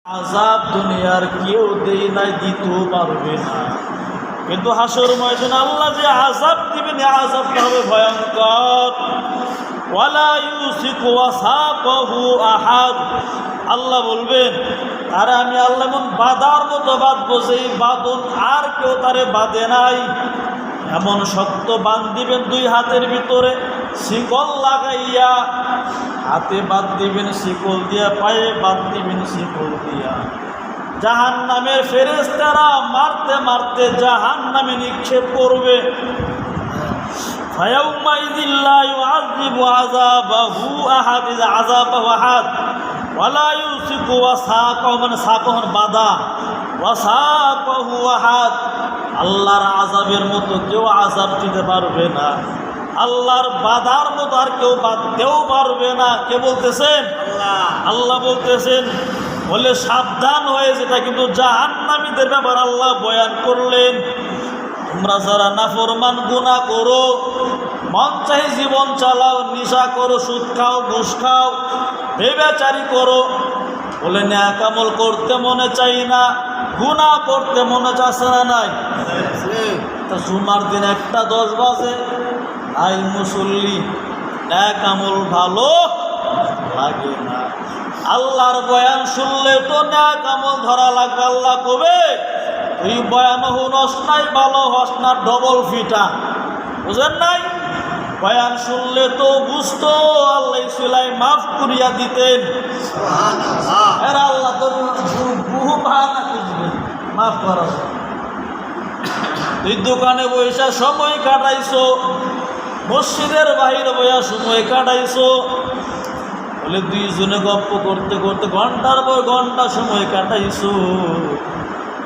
আযাব দুনিয়ার কেউ দেই নাই, দিতেও পারবে না। কিন্তু হাসর ময়দানে আল্লাহ যে আযাব দিবেন, এই আযাবটা হবে ভয়ঙ্কর। ওয়ালা ইউসিকু ওয়াসাকাহু আহাদ। আল্লাহ বলবেন, আরে আমি আল্লাহ এমন বাঁধার মতো বাঁধবো, সেই বাঁধন আর কেউ তারে বাঁধে নাই। এমন শক্ত বাঁধ দিবেন দুই হাতের ভিতরে শিকল লাগাইয়া, হাতে বাঁধ দিবেন শিকল দিয়া, পায়ে বাঁধ দিবেন শিকল দিয়া। জাহান্নামের ফেরেশতারা মারতে মারতে জাহান্নামে নিক্ষেপ করবে। ফায়াউমাইযিল লা ইউআযিবু আযাবাহু আহাদ, আযাবাহু আহাদ ওয়ালা ইউসিকু ওয়াসাকাহু, মানে সাকাহু বাদা, ওয়াসাকাহু আহাদ। আল্লাহর আযাবের মতো কেউ আযাব দিতে পারবে না, আল্লাহর বাধার মতো আর কেউ বাঁধতেও পারবে না। কে বলতেছেন? আল্লাহ বলতেছেন। বলে সাবধান হয়ে যেটা কিন্তু জাহান্নামীদের ব্যাপার আল্লাহ বয়ান করলেন। তোমরা যারা নাফরমান গুনাহ করো, মন চাই জীবন চালাও, নেশা করো, সুদ খাও, ঘুষ খাও, বেব্যভিচারী করো, বলে নেক আমল করতে মনে চাই না, গুনাহ করতে মনে চাচ্ছে না নাই? তা জুমার দিন 1:10 বাজে, আই মুসল্লি, নেক আমল ভালো লাগে না। আল্লাহর বয়ান শুনলে তো নেক আমল ধরা লাগবে। আল্লাহ কবে তুই বয়ান হুনস নাই, ভালো হস না, ডবল ফিটা, বুঝেন নাই? বয়ান শুনলে তো বুঝতো আল্লাহ সিলাই মাফ করিয়া দিতেন। এরা আল্লাহ তো বহু বাহানা খুঁজবেন মাফ করা। তুই দোকানে বইসা সময় কাটাইছো, মসজিদের বাহিরে বইয়া সময় কাটাইছো, বলে দুইজনে গপ্প করতে করতে ঘন্টার পর ঘন্টা সময় কাটাইছো।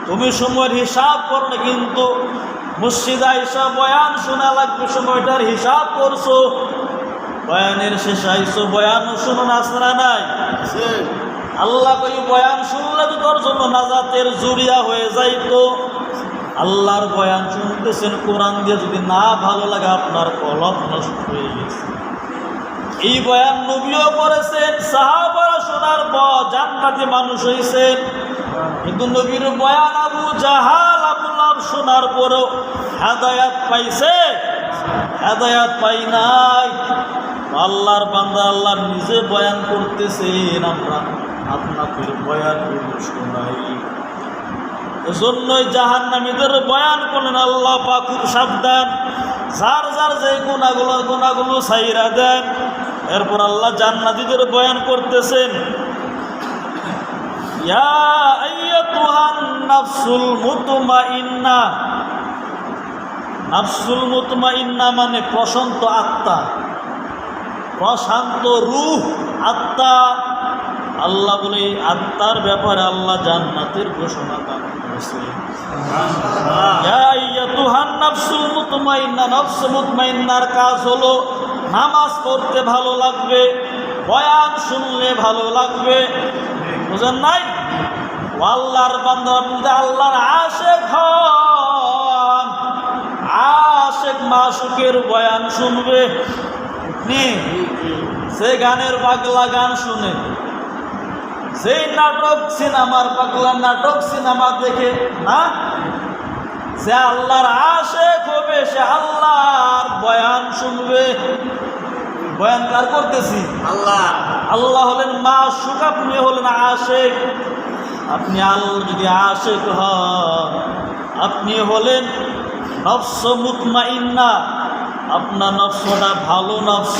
তুমি সময়ের হিসাব করো না, কিন্তু মসজিদে আইসা বয়ান শোনা লাগবে, সময়টার হিসাব করছো। বয়ানের শেষে আইসো, বয়ানও শুনো না, আসরা নাই? আল্লাহ কই বয়ান শুনলে তো তোর জন্য নাজাতের জুরিয়া হয়ে যাইতো। আল্লাহর বয়ান শুনতেছেন, কোরআন দিয়ে যদি না ভালো লাগে আপনার কলব নষ্ট হয়ে গেছে। এই বয়ান নবীও করেছেন, সাহাবারা শোনার পর জান্নাতি মানুষ হয়েছেন। কিন্তু নবীর বয়ান আবু জাহাল, আবু লাহাব শোনার পরও হেদায়াত পাইছে? হেদায়াত পাই নাই। আল্লাহর বান্দা আল্লাহ নিজে বয়ান করতেছেন, আমরা আপনাদের বয়ান শোনাই। এজন্যই জাহান্নামীদের বয়ান করেন আল্লাহ পাক খুব সাবধান। যার যার যে গুনাহগুলো ছাইরা দেন। এরপর আল্লাহ জান্নাতীদের বয়ান করতেছেন, ইয়া আইয়াতুহান নাফসুল মুতমাইন্না। নাফসুল মুতমাইন্না মানে প্রশান্ত আত্মা, প্রশান্ত রূহ, আত্মা। আল্লাহ বলে আত্মার ব্যাপারে আল্লাহ জান্নাতের ঘোষণা দান করেছেন। ইয়া আইয়াতুহান নাফসুল মুতমাইন্না। নফস মুতমাইন্নার কাজ হলো নামাজ পড়তে ভালো লাগবে, বয়ান শুনলে ভালো লাগবে, বুঝেন নাই? আল্লাহর বান্দা আল্লাহর আশেক হন, আশেক মাশুকের বয়ান শুনবে। সে গানের পাগলা গান শুনে, সেই নাটক সিনেমার পাগলা নাটক সিনেমা দেখে না, সে আল্লাহর আশেক হবে, সে আল্লাহর বয়ান শুনবে। বয়ান কার করতেছি? আল্লাহ। আল্লাহ হলেন মাশুক, আপনি হলেন আশেক। আপনি আল্লাহ যদি আশেক হন, আপনি হলেন নফস মুতমাইন্না। আপনার নফসটা ভালো নফস,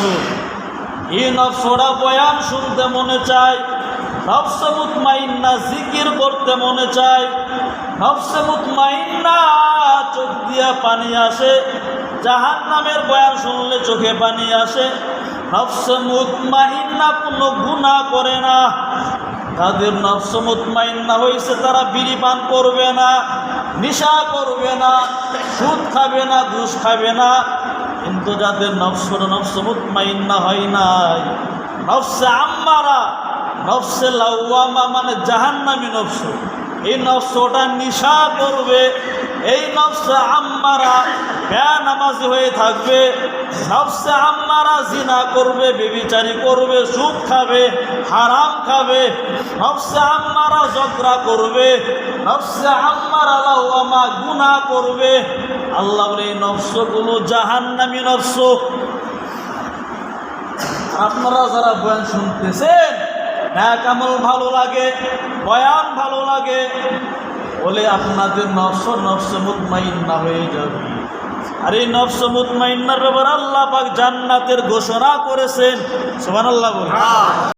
এই নফসটা বয়ান শুনতে মনে চায়, নফস মুতমাইন্না জিকির করতে মনে চায়, নফস মুতমাইন্না চোখ দিয়া পানি আসে, জাহান্নামের বয়ান শুনলে চোখে পানি আসে। নফস মুতমাইন্না কোনো গুনাহ করে না। তাদের নফস মুতমাইন্না হয়েছে, তারা বিড়ি পান করবে না, নেশা করবে না, সুদ খাবে না, ঘুষ খাবে না। কিন্তু যাদের নফস মুতমাইন্না হয় নাই, নফসে আম্মারা, নফসে লাওয়ামা মানে জাহান্নামী নফস, এই নফসটা নেশা করবে। এই নফসে আম্মারা বেনামাজি হয়ে থাকবে। নফসে আম্মারা আম্মারা জিনা করবে, ব্যভিচারী করবে, সুদ খাবে, হারাম খাবে, নফসে আম্মারা ঝগড়া করবে, নফসে আম্মারা লাওয়ামা গুনাহ করবে। আল্লাহ বলে এই নফসগুলো জাহান্নামী নফস। আপনারা যারা বয়ান শুনতেছেন, নেক আমল ভালো লাগে, বয়ান ভালো লাগে বলে আপনাদের নফস মুতমাইন্না হয়ে যাবে। আর এই নফস মুতমাইন্নার ব্যাপারে আল্লাহ পাক জান্নাতের ঘোষণা করেছেন। সুবহানাল্লাহ বলেন।